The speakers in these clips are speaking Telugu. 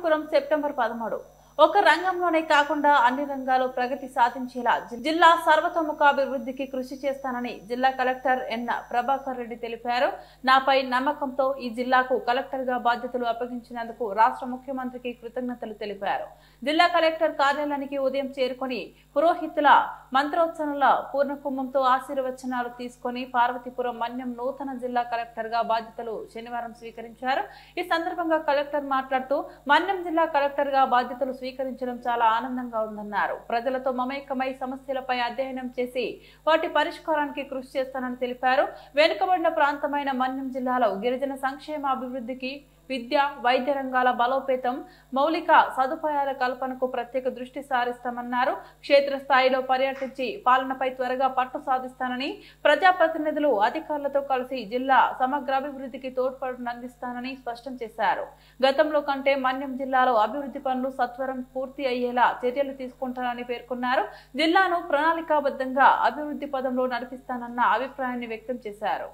పార్వతీపురం సెప్టెంబర్ 13 ఒక రంగంలోనే కాకుండా అన్ని రంగాల్లో ప్రగతి సాధించేలా జిల్లా సర్వతోముఖాభివృద్ధికి కృషి చేస్తానని జిల్లా కలెక్టర్ ఎన్ ప్రభాకర్ రెడ్డి తెలిపారు. నాపై నమ్మకంతో ఈ జిల్లాకు కలెక్టర్ గా బాధ్యతలు అప్పగించినందుకు రాష్ట్ర ముఖ్యమంత్రికి కృతజ్ఞతలు తెలిపారు. జిల్లా కలెక్టర్ కార్యాలయానికి ఉదయం చేరుకొని పురోహితుల మంత్రోచ్చరణల పూర్ణకుంభంతో ఆశీర్వచనాలు తీసుకొని పార్వతీపురం మన్యం నూతన జిల్లా కలెక్టర్ గా బాధ్యతలు శనివారం స్వీకరించారు. ఈ సందర్భంగా కలెక్టర్ మాట్లాడుతూ మన్యం జిల్లా కలెక్టర్ గా బాధ్యతలు స్వీకరించడం చాలా ఆనందంగా ఉందన్నారు. ప్రజలతో మమేకమై సమస్యలపై అధ్యయనం చేసి వాటి పరిష్కారానికి కృషి చేస్తానని తెలిపారు. వెనుకబడిన ప్రాంతమైన మన్యం జిల్లాలో గిరిజన సంక్షేమ అభివృద్ధికి విద్య, వైద్య రంగాల బలోపేతం, మౌలిక సదుపాయాల కల్పనకు ప్రత్యేక దృష్టి సారిస్తామన్నారు. క్షేత్రస్థాయిలో పర్యటించి పాలనపై త్వరగా పట్టు సాధిస్తానని, ప్రజాప్రతినిధులు అధికారులతో కలిసి జిల్లా సమగ్రాభివృద్ధికి తోడ్పాటునందిస్తానని స్పష్టం చేశారు. గతంలో కంటే మన్యం జిల్లాలో అభివృద్ధి పనులు సత్వరం పూర్తి అయ్యేలా చర్యలు తీసుకుంటారని పేర్కొన్నారు. జిల్లాను ప్రణాళికాబద్ధంగా అభివృద్ధి పదంలో నడిపిస్తానన్న అభిప్రాయాన్ని వ్యక్తం చేశారు.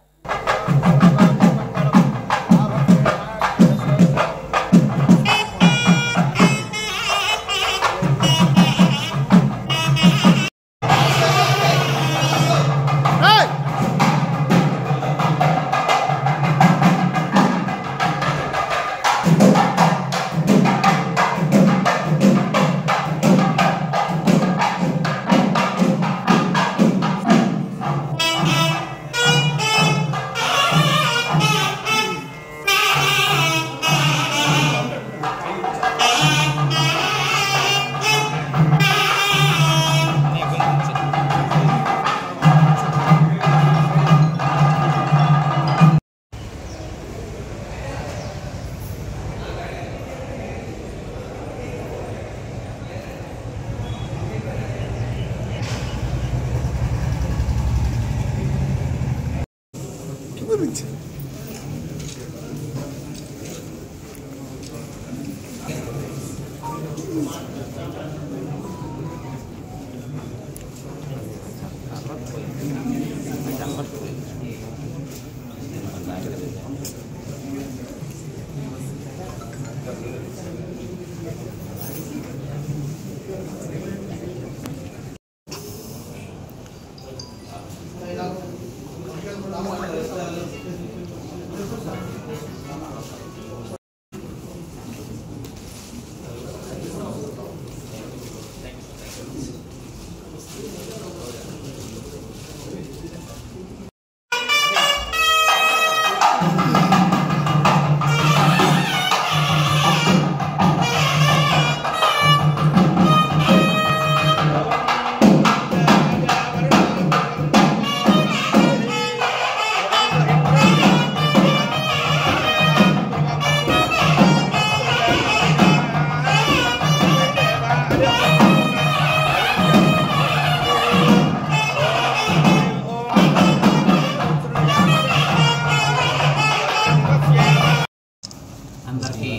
అందరికీ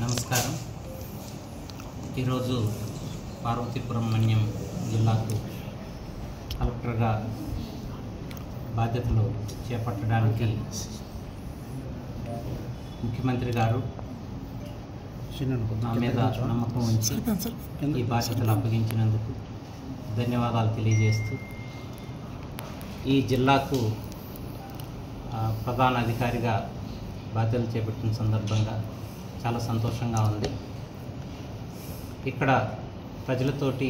నమస్కారం. ఈరోజు పార్వతీపురం మన్యం జిల్లాకు కలెక్టర్గా బాధ్యతలు చేపట్టడానికి ముఖ్యమంత్రి గారు నా మీద నమ్మకం ఉంచి ఈ బాధ్యతలు అప్పగించినందుకు ధన్యవాదాలు తెలియజేస్తూ ఈ జిల్లాకు ప్రధాన అధికారిగా బాధ్యతలు చేపట్టిన సందర్భంగా చాలా సంతోషంగా ఉంది. ఇక్కడ ప్రజలతోటి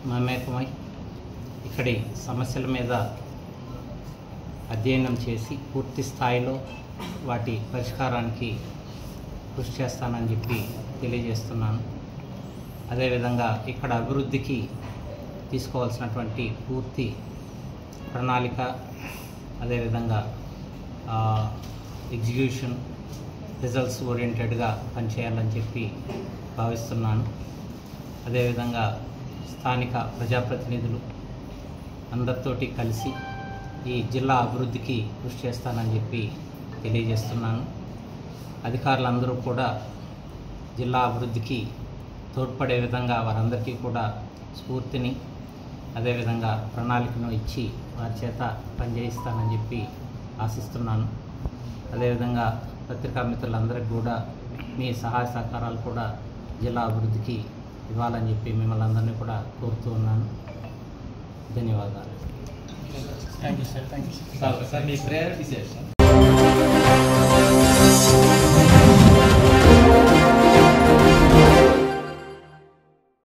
మమేకమై ఇక్కడి సమస్యల మీద అధ్యయనం చేసి పూర్తి స్థాయిలో వాటి పరిష్కారానికి కృషి చేస్తానని చెప్పి తెలియజేస్తున్నాను. అదేవిధంగా ఇక్కడ అభివృద్ధికి తీసుకోవాల్సినటువంటి పూర్తి ప్రణాళిక, అదేవిధంగా ఎగ్జిక్యూషన్, రిజల్ట్స్ ఓరియంటెడ్గా పనిచేయాలని చెప్పి భావిస్తున్నాను. అదేవిధంగా స్థానిక ప్రజాప్రతినిధులు అందరితోటి కలిసి ఈ జిల్లా అభివృద్ధికి కృషి చేస్తానని చెప్పి తెలియజేస్తున్నాను. అధికారులందరూ కూడా జిల్లా అభివృద్ధికి తోడ్పడే విధంగా వారందరికీ కూడా స్ఫూర్తిని, అదేవిధంగా ప్రణాళికను ఇచ్చి వారి చేత పనిచేయిస్తానని చెప్పి ఆశిస్తున్నాను. అదేవిధంగా పత్రికా మిత్రులందరికీ కూడా మీ సహాయ సహకారాలు కూడా జిల్లా అభివృద్ధికి ఇవ్వాలని చెప్పి మిమ్మల్ని అందరినీ కూడా కోరుతూ ఉన్నాను. ధన్యవాదాలు. Thank you sir. Thank you sir. Me priority sir.